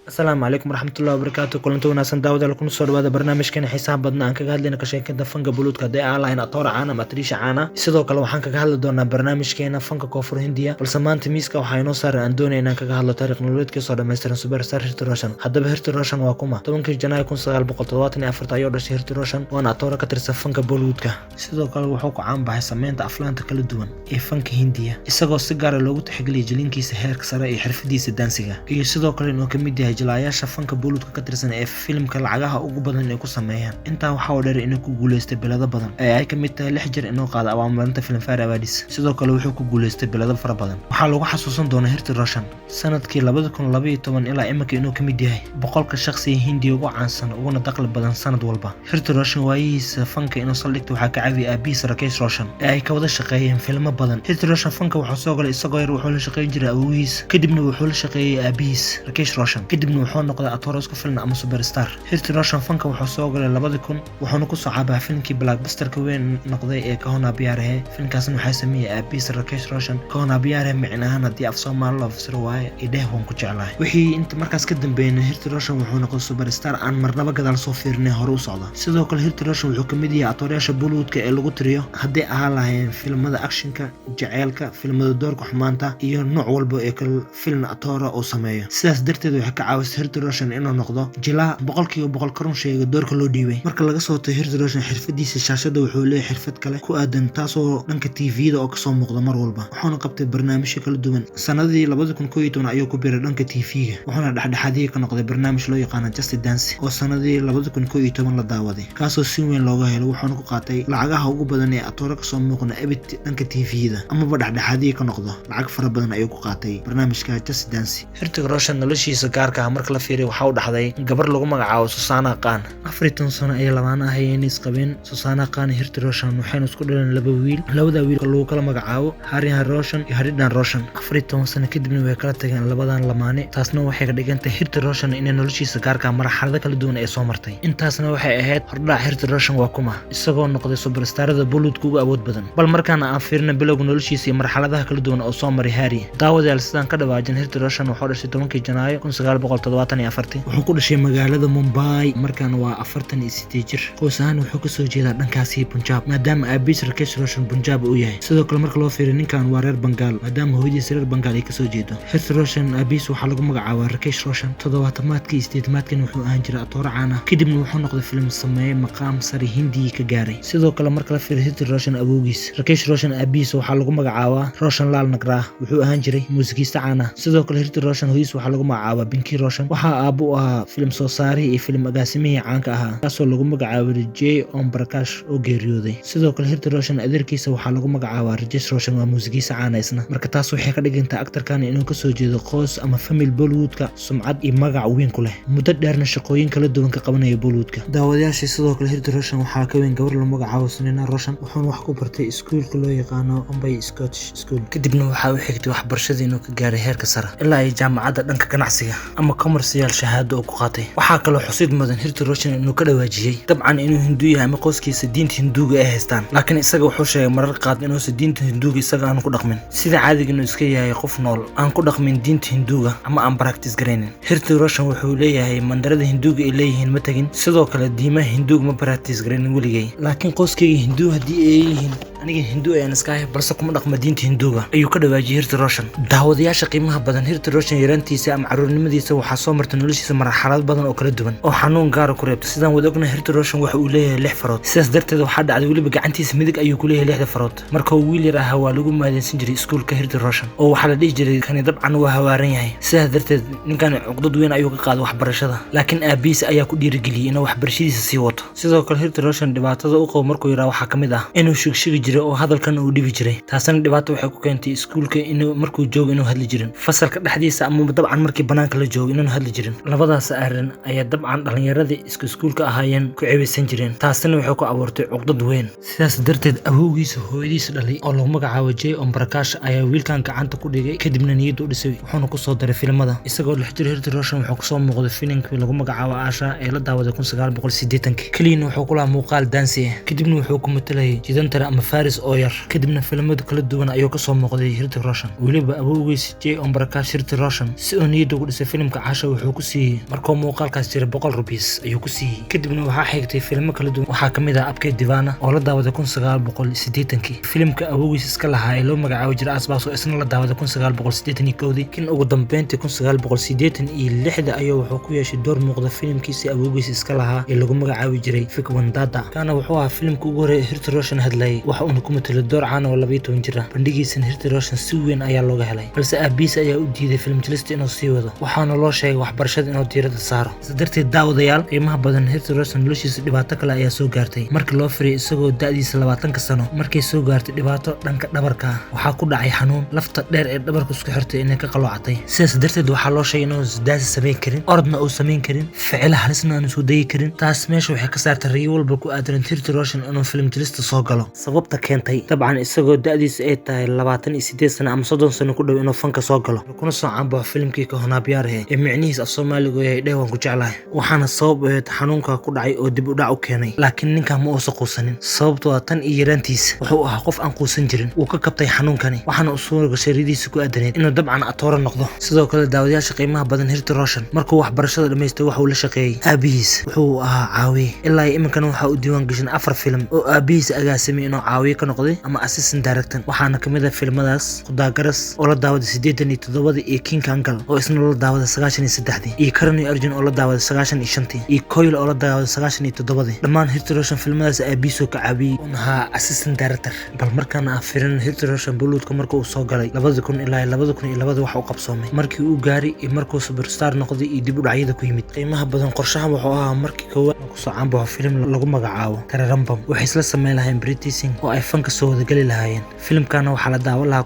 السلام عليكم ورحمة الله وبركاته كلنتو wanaagsan daawada ku soo dhawaada barnaamijkan xiisaha badna aan kaga hadlayna ka sheekada fanka buluudka ee aan lahayn atoor caana matriisha caana sidoo kale waxaan kaga hadli doonaa barnaamijkeena fanka koonfur hindiya balse maanta miiska waxa inoo saaran aan doonaynaa kaga hadlo taariikh nololeedkii soo dhameystiran superstar Hrithik Roshan haddaba Hrithik Roshan waa kuma 10 Janaayo 1974 ayuu dhashay Hrithik Roshan waana atoor ka tirsan fanka buluudka sidoo kale wuxuu ku caan baxay sameynta aflaanta kala duwan ee fanka hindiya isagoo si gaar ah loogu tixgeliyay jilinkiisa heerka sare iyo xirfadiisa dansiga iyo sidoo kale inuu ka mid yahay jilayaasha fanka buluudka ka tirsan ee filimka lacagaha ugu badan ee ku sameeyaan inta waxa uu dheer inuu ku guuleystay bilado badan ee ay ka mid tahay 6 jeer inuu qaado abaalmarinta Filmfare Awards sidoo kale wuxuu ku guuleystay bilado fara badan waxaa lagu xasuusan doonaa Hrithik Roshan sanadkii 2012 ilaa imika inuu ka mid yahay boqolka shakhsiga Hindiya ugu caansan uguna dakhli badan sanad walba Hrithik Roshan waayihiisa fanka inuu saldhigto waxaa ka caawiyay aabihiisa Rakesh Roshan ee ay ka wada shaqeeyeen filmo badan Hrithik Roshan fanka wuxuu soo galay isagoo yar wuxuu la shaqeyn jiray awoogiisa kadibna wuxuu la shaqeeyay aabihiisa Rakesh Roshan kadibna wuxuu noqday atoor isku filan ama superstar Hrithik Roshan fanka wuxuu soo galay 2000 wuxuuna ku soo caabaa filimkii blockbuster-ka weyn noqday ee Kahona Pyar Hai filimkaasna waxaa sameeyay aabihiisa Rakesh Roshan Kahona Pyar Hai micnaheedu haddii af Soomaali loo fasiro waaye ideh waan ku jeclahay wixii inta markaas ka dambeeyay Hrithik Roshan wuxuu noqday superstar aan marnaba gadaal soo fiirnay hore u socda sidoo kale Hrithik Roshan wuxuu ka mid yahay atoorayaasha Bollywoodka ee lagu tiriyo haddii aan lahayn filimada actionka jaceylka filimada doorka xumaanta iyo nooc walba ee kala film atoora oo sameeyo sidaas darteed waxay ka caawisay Hrithik Roshan inuu noqdo jilaa boqolkiiba boqol karun sheega doorka loo dhiibay marka laga soo tago Hrithik Roshan xirfadiisa shaashada wuxuu leeyahay xirfad kale ku aadan taasoo dhanka TV-da oo ka soo muuqda mar walba wuxuuna qabtay barnaamijyo kala duwan sanadii 2011 ayuu ku biiray dhanka TV-ga wuxuuna dhexdhexaadiyay ka noqday barnaamij loo yaqaan Just Dance oo sanadii 2011 la daawaday kaasoo si weyn looga helay wuxuuna ku qaatay lacagaha ugu badan ee atoora ka soo muuqda abid dhanka TV-da amaba dhexdhexaadiyay ka noqdo lacag fara badan ayuu ku qaatay barnaamijka Just Dance Hrithik Roshan noloshiisa gaarka ah marka la fiiriyo waxa uu dhaxday gabar lagu magacaabo Susana Khan 14 sano ay labaan ahayeen isqabeen Susana Khan iyo Hrithik Roshan waxayna isku dhaleen laba wiil labada wiil lagu kala magacaabo Harihan Roshan iyo Haridhan Roshan 14 sano kadibna way kala tageen labadan lamaane taasna waxay ka dhigantay Hrithik Roshan in noloshiisa gaarka ah marxalado kala duwan ay soo martay intaasna waxay ahayd hordhac Hrithik Roshan waa kuma isagoo noqday superstarada Bollywoodka ugu awood badan bal markaana aan fiirno bilowga noloshiisa iyo marxaladaha kala duwan oo soo maray Hari daawadayaal sidaan ka dhawaajin Hrithik Roshan wuxuu dhashay 10 Janaayo 1974 wuxuu ku dhashay magaalada Mumbai markaana waa 48 jir qoys ahaan wuxuu ka soo jeedaa dhankaasi Punjab maadaama aabihiis Rakesh Roshan Punjab uu yahay sidoo kale marka loo fiiriyo ninkan waa reer Bengal maadaama hooyadiis reer Bengal ay ka soo jeedo Hrithik Roshan aabihiis waxaa lagu magacaabaa Rakesh Roshan 70maadkii isdeedmaadkii wuxuu ahaan jiray atoor caan ah kadibna wuxuu noqday film sameeye maqaam sare Hindiya ka gaaray sidoo kale marka la fiiriyo Hrithik Roshan awoogiis Rakesh Roshan aabihiis waxaa lagu magacaabaa Roshan Lal Nagrah wuxuu ahaan jiray muusikiista caan ah sidoo kale Hrithik Roshan hooyadiis waxaa lagu magacaabaa Pinky Roshan waxaa aabbo u ahaa film soo saarihii iyo film agaasimihii caanka ahaa kaasoo lagu magacaabay Jay Om Prakash oo geeriyooday sidoo kale Hrithik Roshan adeerkiisa waxaa lagu magacaabaa Rajesh Roshan waa muusikiista caan isna marka taas waxay ka dhigantay aktarkan inuu ka soo jeedo qoys ama family Bollywoodka sumcad iyo magac weyn ku leh muddo dheerna shaqooyin kala duwan ka qabanaya Bollywoodka daawadayaasha sidoo kale Hrithik Roshan waxaa ka weyn gabar lagu magacaabo Sunina Roshan wuxuuna wax ku bartay iskuulka loo yaqaano Bombay Scottish School kadibna waxaa uu xigtay waxbarashada inuu ka gaaray heerka sare ilaa ay jaamacadda dhanka ganacsiga ama commercial shahaado ku qaatay waxaa kaloo xusid mudan Hrithik Roshan inuu ka dhawaajiyay dabcan inuu Hindu yahay ama qoyskiisa diinta Hinduuga ay haystaan laakiin isaga wuxuu sheegay marar qaad inuusan diinta Hinduuga isaga aan ku dhaqmin sida caadiga inuu iska yahay qof nool aan ku dhaqmin diinta Hinduuga ama aan practice gareynin Hrithik Roshan wuxuu leeyahay mandarada Hinduuga ay leeyihiin ma tagin sidoo kale diimaha Hinduuga ma practice gareynin weligay laakiin qoyskayga Hindu haddii ay yihiin aniga Hindu ayaan iska ahay balse kuma dhaqma diinta Hinduuga ayuu ka dhawaajiyay Hrithik Roshan daawadayaasha qiimaha badan Hrithik Roshan yaraantiisa ama caruurnimadiisa waxaa soo martay noloshiisa marxalad badan oo kala duwan oo xanuun gaar ah ku reebtay sidaan wada ognahay Hrithik Roshan waxa uu leeyahay 6 farood sidaas darteed waxaa dhacday waliba gacantiisa midig ayuu ku leeyahay 6 farood marka uu wiil yar ahaa waa lagu maadeysan jiray iskuulka Hrithik Roshan oo waxaa la dhihi jiray kani dabcan waa hawaaran yahay sidaas darteed ninkan cuqdad weyn ayuu ka qaaday waxbarashada laakiin aabihiis ayaa ku dhiirigeliyay inuu waxbarashadiisa sii wato sidoo kale Hrithik Roshan dhibaatada uu qabo markuu yaraa waxaa kamid ah inuu shigshigi jiray oo hadalkan uu dhibi jiray taasina dhibaato waxay ku keentay iskuulka inuu markuu joogo inuu hadli jirin fasalka dhexdiisa ama dabcan markii banaanka la joogo inuu hadli jirin labadaas arrin ayaa dabcan dhalinyaradii iskuulka ahaayeen ku ceebeysan jireen taasina waxay ku abuurtay cuqdad weyn sidaas darteed awowgiisa hooyadiisa dhalay oo lagu magacaabo Jay Om Prakash ayaa wiilkan gacanta ku dhigay kadibna niyadda u dhisay wuxuuna ku soo daray filimada isagoo 6 jir Hrithik Roshan wuxuu ku soo muuqday filimkii lagu magacaabo Asha ee la daawaday 1980 kaliya wuxuu ku lahaa muuqaal dansi kadibna wuxuu ku matalayay jidantara ama Faris oo yar kadibna filimada kala duwan ayuu ka soo muuqday Hrithik Roshan waliba awowgiisa Jay Om Prakash Hrithik Roshan si uu niyadda ugu dhisay filimka filimka Caasha wuxuu ku siiyey markuu muuqaalkaas jiray 100 rupees ayuu ku siiyey kadibna waxaa xigtay filmo kala duwan waxaa kamid ah Abkay Divana oo la daawaday 1980 filimka awowgiis iska lahaa ee loo magacaabo jiray Asbaas oo isna la daawaday 1981 kin ugu dambeyntii 1986 ayuu wuxuu ku yeeshay door muuqda filimkiisa awowgiis iska lahaa ee lagu magacaabi jiray Fikwandada kana wuxuu ahaa filimka ugu horeeyay Hirti Roshan hadlay waxa uu ku matalay door caan oo 12 jir ah bandhigiisa Hirti Roshan si weyn ayaa looga helay balse aabiis ayaa u diiday film jilista inuu sii wado waxaana loo sheegay waxbarashada inuu diiradda saaro sadarteed daawadayaal qiimaha badan Hirti Roshan noloshiisa dhibaato kale ayaa soo gaartay markii loo firay isagoo da'diisa 20 sano markay soo gaartay dhibaato dhanka dhabarka waxaa ku dhacay xanuun lafta dheer ee dhabarka isku xirtay inay ka qaloocatay sidaas darteed waxaa loo sheegay inuu daasi sameyn karin orodna uu sameyn karin ficil halisna aan isku dayi karin taas meesha waxay ka saartay riyo walba ku aadan Hirti Roshan inuu film jilista soo galo sababta keentay dabcan isagoo da'diisa ay tahay 28 sano ama 30 sano ku dhow inuu fanka soo galo kuna soo caanbaxo filimkii Kahona Pyar Hai ee micnihiisa af Soomaaliga yahay dheewan ku jeclahay waxaana sabab u ahayd xanuunka ku dhacay oo dib u dhac u keenay laakiin ninka ma uusan quusanin sababtoo ah tan iyo yaraantiisa wuxuu ahaa qof aan quusan jirin uu ka kabtay xanuunkani waxaana uu soo gashay ridiisa ku aadaneed inuu dabcan atoora noqdo sidoo kale daawadayaasha qiimaha badan Hirti Roshan markuu waxbarashada dhameystay waxa uu la shaqeeyay aabihiis wuxuu ahaa caawiye ilaa iminkana waxa uu diiwaan gashan 4 film oo aabihiis agaasimay inuu caawiye ka noqday ama assistant director waxaana kamid ah filmadaas Qudagaras oo la daawaday 87 iyo King Kangal oo isna la daawaday 93 iyo Karan iyo Arjun oo la daawaday 95 iyo Koil oo la daawaday 97 dhamaan Hirti Roshan filmadaas aabihiis ka caawiyay unaha assistant director bal markaana firin Hirti Roshan buluudka markuu soo galay 2000 ilaa 2002 waxa uu qabsoomay markii uu gaari iyo markuu superstar noqday iyo dib u dhacyada ku yimid qiimaha badan qorshaha wuxuu ahaa markii koowaad ku soo caanbaxo film lagu magacaabo Tararambam waxay isla sameeyeen lahayn British oo ay fanka soo wada gali lahaayeen filimkana waxa la daawan lahaa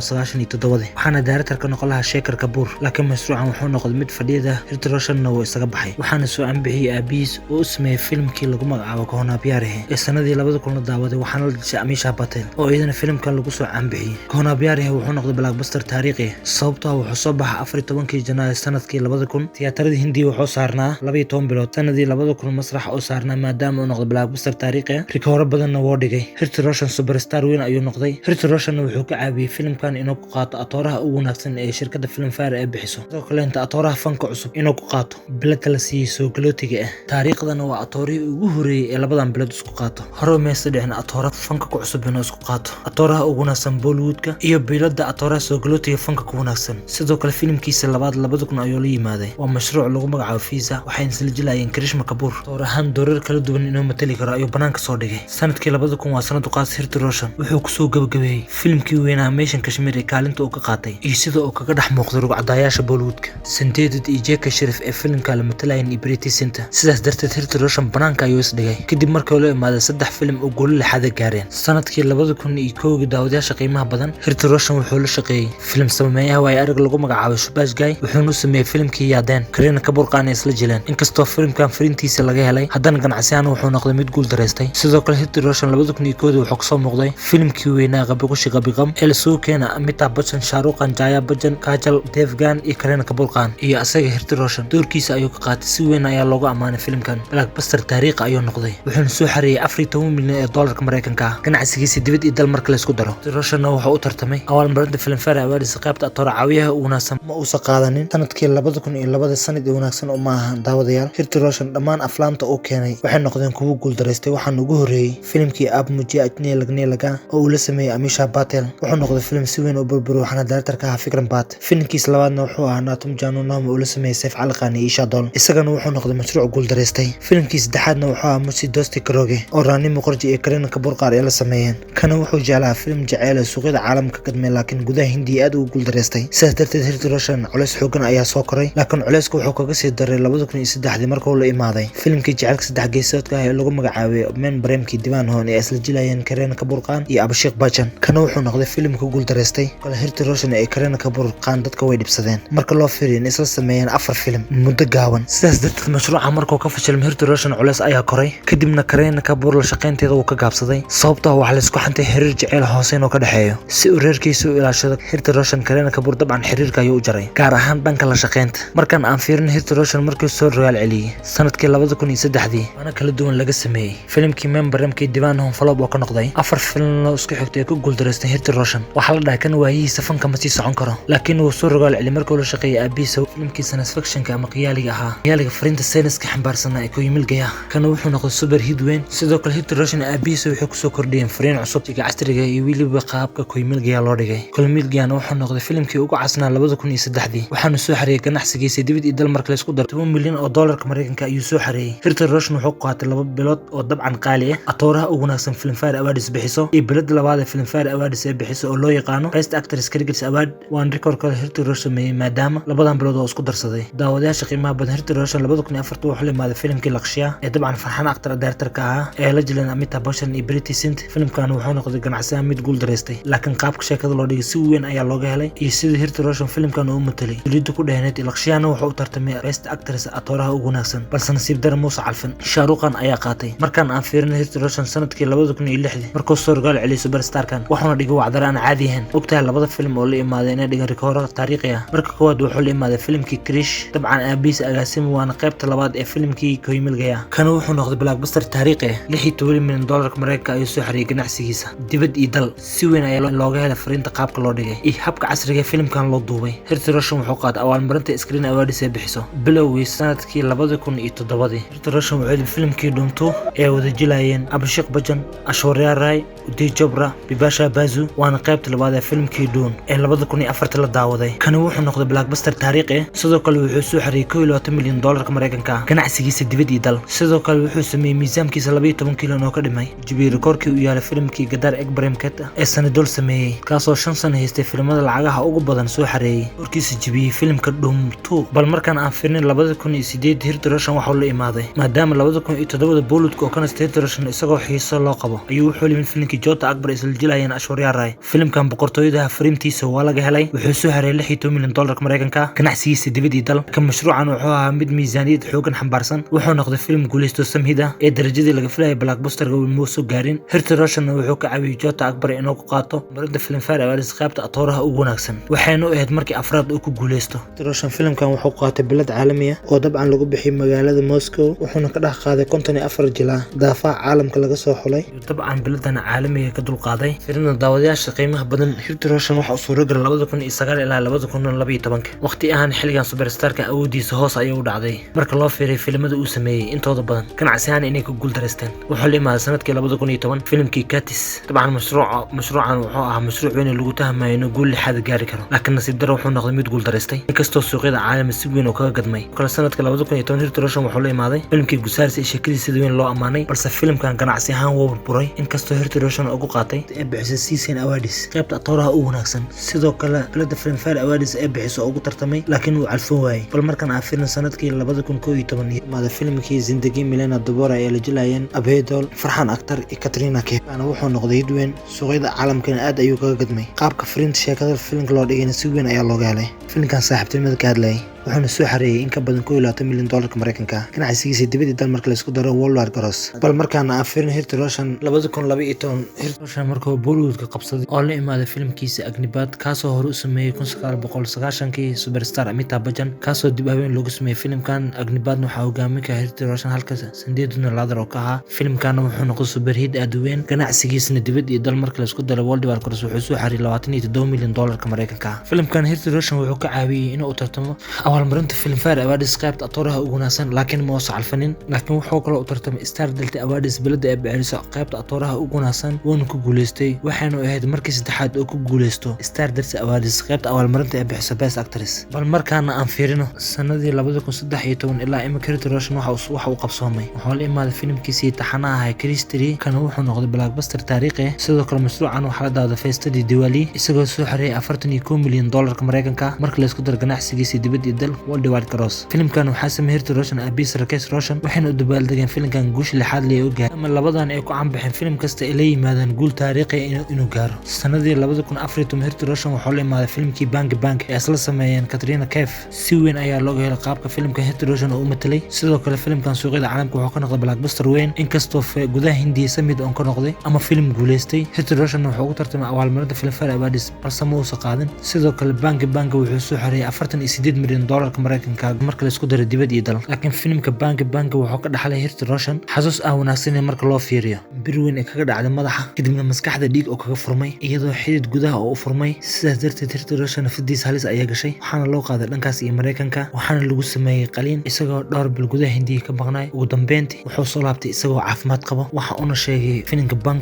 1997 waxaana director ka noqon lahaa Shekhar Kapoor laakiin mashruucan wuxuu noqday mid fadhiyada Hirti Roshan oo isaga baxay waxaana soo anbixiyay aabiis oo u sameeyay filimkii lagu magacaabo Kahona Pyar Hai ee sanadii 2000 la daawaday waxaana la dishay Amisha Patel oo iyadana filimkan lagu soo anbixiyay Kahona Pyar Hai wuxuu noqday blockbuster taariikhi sababtoo wuxuu soo baxay 14 Janaayo sanadkii 2000 tiyaatarada Hindi wuxuu saarnaa 12 bilood sanadii 2000 masrax oo saarnaa maadaama uu noqday blockbuster taariikhi rikooro badanna woo dhigay Hirti Roshan superstar weyn ayuu noqday Hirti Roshan wuxuu ka caawiyay filimkan inuu ku qaato atooraha ugu wanaagsan ee shirkadda Filmfare ay bixiso sidoo kale inta atooraha fanka cusub inuu ku qaato bilad la siiyay soo galootiga ah taariikhdana waa atoorihii ugu horeeyay ee labadan bilad isku qaato hore meesha dhicin atoora fanka ku cusub inuu isku qaato atooraha ugu wanaagsan Bollywoodka iyo bilada atooraha soo galootiga fanka ku wanaagsan sidoo kale filimkiisa labaad 2000 ayuu la yimaaday waa mashruuc lagu magacaabo Visa waxay isla jilayeen Karishma Kapoor toorahan doorar kala duwan inuu matali karo ayuu banaanka soo dhigay sanadkii 2000 waa sanad qaas Hirti Roshan wuxuu ku soo gabagabeeyay filimkii weynaa Mission Kashmir ee kaalinta uu ka qaatay iyo sida uu kaga dhex muuqday rugcadayaasha Bollywoodka Sandeedid iyo Jeka Sharif ee filimka la matalayeen British Center sidaas darteed Hirti Roshan banaanka ayuu is dhigay kadib markii uu imaaday 3 film oo gool lixaad gaareen sanadkii 2001 daawadayaasha qiimaha badan Hirti Roshan wuxuu la shaqeeyay film sameeyaha way arag lagu magacaabo Shubash Gai wuxuu sameeyay filimkii Yaadeen Kareena Kapoor qaan isla jileen inkastoo filimkan firintiisa laga helay haddana ganacsiyan wuxuu noqday mid guul dareystay sidoo kale Hirti Roshan 2001 wuxuu ka soo muuqday filimkii weynaa Qabaqam ee la soo keenay Amitabh Bachchan Shah Rukh Khan Jaya Bachchan Kajal Devgan iyo Kareena Kapoor qaan iyo asaga Hirti Roshan doorkiisa ayuu ka qaatay si weyn ayaa loogu amaanay filimkan blockbuster taariikhi ayuu noqday wuxuu soo xareeyay 14 milyan ee dollarka Mareykanka ganacsigiisa dibad iyo dal marka la isku daro Hirti Roshan wuxuu u tartamay abaalmarinta Filmfare Awards qaybta atoor caawiyaha ugu wanaagsan ma uusan qaadanin sanadkii 2002 sanad ee wanaagsan oo ma ahan daawadayaal Hirti Roshan dhammaan aflaanta uu keenay waxay noqdeen kuwo guul dareystay waxaana ugu horeeyay filimkii Ab Mujhe Ajne Lagne Laga oo uu la sameeyay Amisha Patel wuxuu noqday film si weyn oo burbur waxaana director ka ahaa Vikram Bhatt filimkiisa labaadna wuxuu ahaa Natum Janu Naam oo la sameeyay Saif Ali Khan iyo Isha Dol isagana wuxuu noqday mashruuc guul dareystay filimkiisa saddexaadna wuxuu ahaa Musi Dosti Karoge oo Rani Mukherjee iyo Kareena Kapoor qaar ay la sameeyeen kana wuxuu jeclaa film jacayl ah suuqyada caalamka ka dhamay laakiin gudaha Hindi aad u guul dareystay sidaas darteed Hirti Roshan culeys xooggan ayaa soo koray laakiin culeysku wuxuu kaga sii daray 2003 markuu la imaaday filimkii jacaylka saddex geesoodka ah ee lagu magacaabay Men Premki Diwan Hoon ee isla jilayeen Kareena Kapoor qaan iyo Abhishek Bachchan kana wuxuu noqday filimka guul dareystay kala Hirti Roshan ee Kareena Kapoor qaan dadka way dhibsadeen marka loo fiiriyo isla sameeyeen 4 film muddo gaaban sidaas darteed mashruuca markuu ka fashilmay Hirti Roshan culeys ayaa koray kadibna Kareena Kapoor la shaqeynteeda uu ka gaabsaday sababtoo waxa la isku xantay xiriir jacayl hoose inuu ka dhaxeeyo si uu reerkiisa u ilaashado Hirti Roshan Kareena Kapoor dabcan xiriirka ayuu u jaray gaar ahaan dhanka la shaqeynta markan aan fiirin Hirti Roshan markii soo rogaal celiyay sanadkii 2003 waana kala duwan laga sameeyay filimkii Men Premki Diwan Hoon flop oo ka noqday 4 film oo isku xigtay ku guul dareystay Hirti Roshan waxa la dhahay kan waayihiisa fanka ma sii socon karo laakiin uu soo rogaal celiyay markii uu la shaqeeyay aabihiisa filimkii science fiction-ka ama qiyaaliga ahaa qiyaaliga fariinta sayniska xambaarsanaa ee Koyimilgaya kana wuxuu noqday super hit weyn sidoo kale Hrithik Roshan aabihiisa wuxuu kusoo kordhiyeen fariin cusub oo casriga iyo weliba qaabka Koyimilgaya loo dhigay Koyimilgaya wuxuu noqday filimkii ugu casnaa 2003 waxaana soo xareeyay ganacsigiisa dibad iyo dal marka la isku daro $10 milyan oo dollarka Mareykanka ayuu soo xareeyay Hrithik Roshan wuxuu qaatay 2 bilood oo dabcan qaali ah atooraha ugu wanaagsan Filmfare Awards bixiso iyo bilad labaad ee Filmfare Awards ee bixiso oo loo yaqaano Best Actress Critics Award waan record Hrithik Roshan maadaama labadan bilood oo isku darsaday daawadayaasha qiimaha badan Hrithik Roshan 2004 wuxuu leeyahay filimkii Lakshya ee dabcan farxan actor director-ka ah ee la jilan Amitabh Bachchan iyo Preity Zinta filimkan wuxuu noqday ganacsiga mid guul dareystay laakiin qaabka sheekada loo dhigay si weyn ayaa looga helay iyo sidii Hrithik Roshan filimkan uu matalay dulida ku dheehanay Lakshya wuxuu u tartamay Best Actress atooraha ugu wanaagsan balse nasiib darro muusa calfin Shah Rukh Khan ayaa qaatay markaan aan fiirnay Hrithik Roshan sanadkii 2006 markuu soo rogaal celiyay superstar-kan wuxuuna dhigay wacdar aan caadi ahayn ogtahay labada film oo la imaaday inay dhigan rikoor taariikhi ah marka koowaad wuxuu la imaaday filimkii Krish dabcan aabihiisa agaasimo waana qaybta labaad ee filimkii Koyimilgaya kana wuxuu noqday blockbuster taariikhi ah $16 milyan dollarka Mareykanka ayuu soo xareeyay ganacsigiisa dibad iyo dal si weyn ayaa looga helay fariinta qaabka loo dhigay iyo habka casriga ee filimkan loo duubay Hrithik Roshan wuxuu qaaday abaalmarinta Screen Awards ee bixiso bilowgii sanadkii 2007 Hrithik Roshan wuxuu filimkii Dhunto ee wada jilayeen Abhishek Bachchan Aishwarya Rai Udhay Chopra Bipasha Basu waana qaybta labaad ee filimkii Dune ee 2004 la daawaday kana wuxuu noqday blockbuster taariikhi ah sidoo kale wuxuu soo xareeyay $21 milyan dollarka Mareykanka ganacsigiisa dibad iyo dal sidoo kale wuxuu sameeyay miisaankiisa 12 kiilo oo ka dhimay jibiyay rikoorkii uu yaalay filimkii Gadar Ekbrahim Keta ee sanadol sameeyay kaasoo 5 sano haystay filimada lacagaha ugu badan soo xareeyay warkiisa jibiyay filimka Dhunto bal markaan aan fiirnay 2008 Hrithik Roshan wuxuu la imaaday maadaama 2007 Bollywood oo kana Hrithik Roshan isagoo xiiso loo qabo ayuu wuxuu leeyahay filimkii Jota Akbar isla jilayeen Aishwarya Rai filimkan boqortooyada fariintiisa waa laga helay wuxuu soo xareeyay $16 milyan dollarka Mareykanka ganacsigiisa dibad iyo dal ka mashruucan wuxuu ahaa mid miisaaniyad xoogan xambaarsan wuxuu noqday filim guuleysto samhida ee darajadii laga filayay blockbuster-ka uu soo gaarin Hrithik Roshan wuxuu ka caawiyay Jota Akbar inuu ku qaato marinta Filmfare Awards qaybta atooraha ugu wanaagsan waxayna u ahayd markii afraad uu ku guuleysto Hrithik Roshan filimkan wuxuu qaatay bilad caalami ah oo dabcan lagu bixiyay magaalada Moscow wuxuuna ka dhex qaaday 54 jilaa daafaca caalamka laga soo xulay dabcan biladan caalamiga ka dul qaaday filimada daawadayaasha qiimaha badan Hrithik Roshan waxa uu soo rogal 2009 ilaa 2012 waqti ahaan xilligan superstar-ka awoodiisa hoos ayuu u dhacday marka loo fiiriyo filimada uu sameeyay intooda badan ganacsi ahaan inay ku guul dareysteen wuxuu la imaaday sanadkii 2010 filimkii Katis dabcan mashruucan wuxuu ahaa mashruuc weyn oo lagu tahmayo inuu guul lixaad gaari karo laakiin nasiib darro wuxuu noqday mid guul dareystay inkastoo suuqyada caalamiga si weyn oo kaga gadmay kala sanadkii 2010 Hrithik Roshan wuxuu la imaaday filimkii Gusaris ee sheekadiisa sida weyn loo amaanay balse filimkan ganacsi ahaan wuu burburay inkastoo Hrithik Roshan ugu qaatay ee bixisay Season Awards qaybta atooraha ugu wanaagsan sidoo kale bilada Filmfare Awards ee bixiso ugu tartamay laakiin uu calfan waayay bal markaan aan fiirno sanadkii 2011 maada filimkii Zindagi Milena Dobora ee la jilayeen Abhay Deol farxan actor iyo Katrina Kaif ana wuxuu noqday hid weyn suuqyada caalamka aad ayuu kaga gadmay qaabka fariinta sheekada filimka loo dhigay si weyn ayaa looga helay filimkan saaxiibtinimada ka hadlayay wuxuuna soo xareeyay in ka badan $22 milyan dollarka Mareykanka ganacsigiisa dibad iyo dal marka la isku daro worldwide gross bal markaan aan fiirno Hrithik Roshan 2012 Hrithik Roshan markuu Bollywood-ka qabsaday oo la imaaday filimkiisa Agnibad kaasoo hore u sameeyay 1990kii superstar Amitabh Bachchan kaasoo dib habeen loogu sameeyay filimkan Agnibad waxa uu hogaamin ka Hrithik Roshan halkaas sandeeduna laadar oo ka ahaa filimkan wuxuu noqday super hit aad u weyn ganacsigiisana dibad iyo dal marka la isku daro worldwide gross wuxuu soo xareeyay $27 milyan dollarka Mareykanka filimkan Hrithik Roshan wuxuu ka caawiyay inuu u tartamo abaalmarinta Filmfare Awards qaybta atooraha ugu wanaagsan laakiin ma uusan calfanin laakiin wuxuu kale u tartamay Star Delta Awards bilada ee bixiso qaybta atooraha ugu wanaagsan wuuna ku guuleystay waxaana ahayd markii saddexaad oo ku guuleysto Star Delta Awards qaybta abaalmarinta ee bixiso Best Actress bal markaana aan fiirino sanadii 2013 ilaa imika Hrithik Roshan waxa uu qabsoomay wuxuu la imaaday filimkiisii taxanaha ah Krish 3 kana wuxuu noqday blockbuster taariikhi ah sidoo kale mashruucan waxa la daawaday Festival Diwali isagoo soo xareeyay $41 milyan dollarka Mareykanka marka la isku daro ganacsigiisa dibad iyo dal worldwide gross filimkan waxaa sameeyay Hrithik Roshan aabihiisa Rakesh Roshan waxayna u dabaaldegeen filimkan guush lixaad leh oo gaaray ama labadan ay ku canbaxeen filim kasta ay la yimaadaan guul taariikhi ah inuu gaaro sanadii 2014 Hrithik Roshan wuxuu la imaaday filimkii Bang ee isla sameeyeen Katrina Kaif si weyn ayaa looga helay qaabka filimka Hrithik Roshan oo u matalay sidoo kale filimkan suuqyada caalamka wuxuu ka noqday blockbuster weyn inkastoo gudaha Hindiya samid oo ka noqday ama filim guuleystay Hrithik Roshan wuxuu ugu tartamay abaalmarinta Filmfare Awards balse ma uusan qaadin sidoo kale Bang wuxuu soo xareeyay $48 milyan doolarka Mareykanka marka la isku daro dibad iyo dal. laakiin filimka Bang wuxuu ka dhaxlay Heath Roshan xasuus wanaagsan marka loo fiiriyo bir weyn ee kaga dhacday madaxa kadibna maskaxda dhiig oo kaga furmay iyadoo xidid gudaha oo u furmay sidaas darteed Heath Roshan fidiis halis ayaa gashay waxaana loo qaaday dhankaas iyo Mareykanka waxaana lagu sameeyay qaliin isagoo dhowr bil gudaha Hindiya ka maqnay ugu dambeyntii wuxuu soo laabtay isagoo caafimaad qaba waxa uu sheegay filimka Bang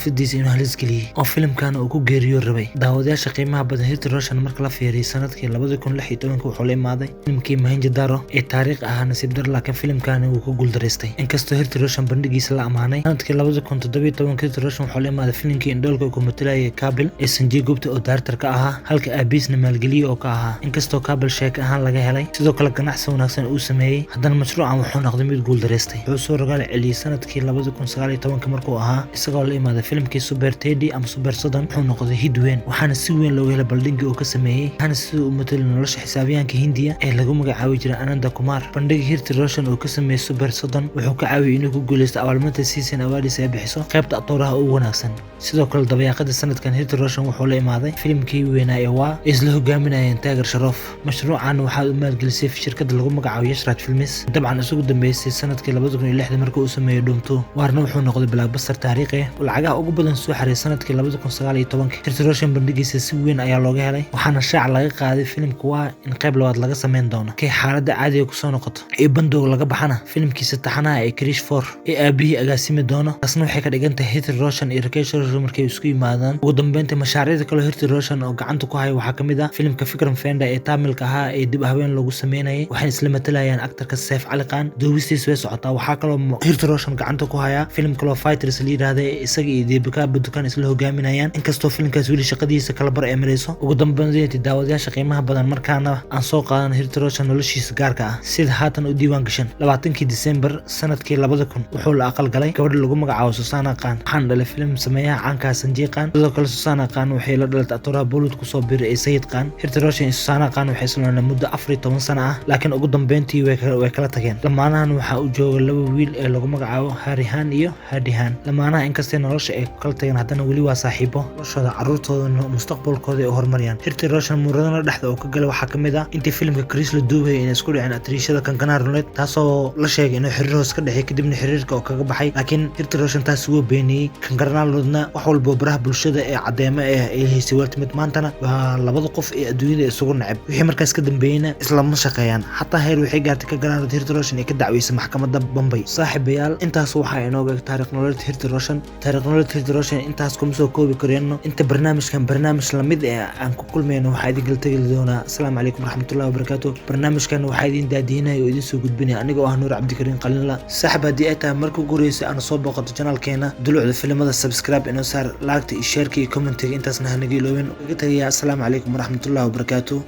fidiis inuu halis geliyay oo filimkan uu ku geeriyo rabay daawadayaasha qiimaha badan Heath Roshan marka la fiiriyo sanadkii 2016 wuxuu la imaaday filimkii Mohenjo-daro ee taariikh ah nasiib dar laakiin filimkan uu ku guuldareystay inkastoo Heath Roshan bandhigiisa la amaanay sanadkii 2017 Heath Roshan wuxuu la imaaday filimkii indhoolka ku matalayay Kabil ee Sanjay Gupta oo daartar ka ahaa halka aabiisna maalgeliye oo ka ahaa inkastoo Kabil sheek ahaan laga helay sidoo kale ganacsi wanaagsan uu sameeyay haddana mashruucan wuxuu noqday mid guuldareystay wuxuu soo rogaal celiyay sanadkii 2019 markuu ahaa isagoo la imaaday filimkii Super Teddy ama Super Sadan wuxuu noqday hit weyn waxaana si weyn looga helay bandhigii uu ka sameeyay waxaana sidoo uu matalay nolosha xisaabiyaanka Hindiya ee lagu magacaabi jiray Ananda Kumar bandhigii Heath Roshan oo ka sameeyay Super Sadan wuxuu ka caawiyay inuu ku guuleysto abaalmarinta Season Awards ee bixiso qaybta actooraha ugu wanaagsan sidoo kale dabayaaqada sanadkan Heath Roshan wuxuu la imaaday filimkii weynaa ee waa isla hogaaminayeen Taageer Sharaf mashruucan waxaa uu maalgelisay shirkadda lagu magacaabo Yashraj Films dabcan isugu dambeysay sanadkii 2006 markii uu sameeyay Dhumto waarna wuxuu noqday blockbuster taariikhi lacagaha ugu badan soo xareeyay sanadkii 2019 Heath Roshan bandhigiisa si weyn ayaa looga helay waxaana shaac laga qaaday filimka waa in qayb labaad laga sameyn doono kay xaaladda caadiga ku soo noqoto ee bandowga laga baxana filimkiisa taxanaha ee Krish 4 ee aabihii agaasimi doono taasna waxay ka dhigan tahay Heath Roshan iyo Rakesh Roshan markay isku yimaadaan ugu dambeyntii mashaariicda kale Heath Roshan oo gacanta ku haya waxaa kamid ah filimka Vikram Fenda ee Tamilka ahaa ee dib haween lagu sameeyay waxay isla matalayaan aktarka Saif Ali Khan duubistiisa way socotaa waxaa kaloo Heath Roshan gacanta ku haya filim kale Fighters la yiraahdo isaga iyo Deepika Padukone isla hogaaminayaan inkastoo filimkaas weli shaqadiisa kala bar emereyso ugu dambeyntii daawadayaasha qiimaha badan markaana aan soo qaadan Heath Roshan noloshiisa gaarka ah sida haatan u diiwaan gashan 20 December sanadkii 2000 wuxuu la aqal galay gabadh lagu magacaabo Susana Khan waxaan dhalay filim sameeyaha caanka Sanjay Khan sidoo kale Susana Khan waxay la dhalatay actooraha Bollywood ku soo biiray Sayid Khan Heath Roshan iyo Susana Khan waxay isla muddo 14 sano ah laakiin ugu dambeyntii way kala tageen lamaanahan waxa uu joogay laba wiil ee lagu magacaabo Harihan iyo Hadihan lamaanaha inkastoo nolosha ay kala tageen haddana weli waa saaxiibo noloshooda caruurtooda mustaqbalkooda ay horumariyaan Heath Roshan muradana dhexda oo ka galay waxaa kamid ah intii filimka Krish la duubay inay isku dhiceen atriishada Kankana Ranaut taasoo la sheegay inuu xiriir hoos ka dhaxay kadibna xiriirka oo kaga baxay laakiin Heath Roshan taas wuu beeniyay Kankana Ranautna wax walba baraha bulshada ee cadeemo ay haysay waaltimid maantana waa labada qof ee adduunyada isugu nacab wixii markaas ka dambeeyayna isla ma shaqeeyaan xataa heer waxay gaartay Kankana Ranaut Heath Roshan ay ka dacweysay maxkamadda Bombay saaxiibayaal intaas waxa inooga taariikh nololeed Heath Roshan intaas kuma soo koobi kareyno inta barnaamij lamid ah aan ku kulmayno waxa idin galtay doona assalaamu calaykum waraxmatullaahi wabarakaatuh barnaamijkan waxa idin daadiinay oo idin soo gudbinay aniga oo Nuur Cabdikariin Qalinla saaxiib hadii ay tahay markii ugu horeysay aan soo booqato channelkeena dulucda filimada subscribe inoo saar like iyo share iyo comment intaasna hanaga iloobin uga tagaya assalaamu calaykum waraxmatullaahi wabarakaatuh